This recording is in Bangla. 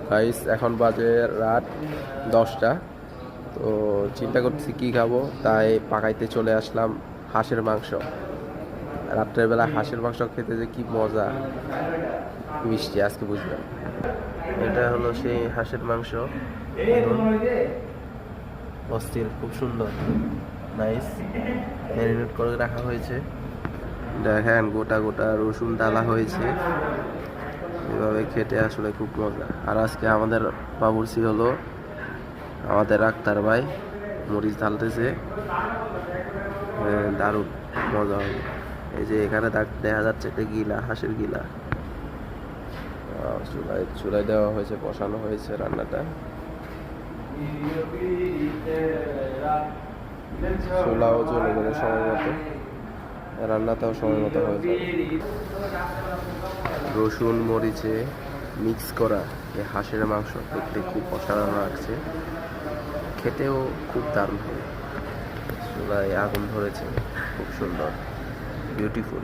গাইস এখন বাজে রাত 10টা। তো চিন্তা করছি কি খাবো, তাই পাকাইতে চলে আসলাম হাঁসের মাংস। রাত্রের বেলা হাঁসের মাংস খেতে যে কি মজা, মিষ্টি আজকে বুঝলাম। এটা হলো সেই হাঁসের মাংস, অস্থির, খুব সুন্দর, নাইস, ম্যারিনেট করে রাখা হয়েছে। দেখেন গোটা গোটা রসুন ডালা হয়েছে, এভাবে খেতে আসলে খুব মজা। আর আজকে আমাদের বাবুর্চি হলো আমাদের আক্তার ভাই, মরিচ ঢালতেছে, দারুণ মজা হবে। এই যে এখানে দেখা যাচ্ছে একটা গিলা, হাঁসের গিলা চুলায় চুলায় দেওয়া হয়েছে, বসানো হয়েছে রান্নাটা। চুলাও চলে গেলে সময় মতো, রান্নাটাও সময় মতো হয়ে যাবে। রসুন মরিচে মিক্স করা এই হাঁসের মাংস দেখতে খুব অসাধারণ লাগছে, খেতেও খুব দারুণ হবে। চুলায় আগুন ধরেছে, খুব সুন্দর, বিউটিফুল।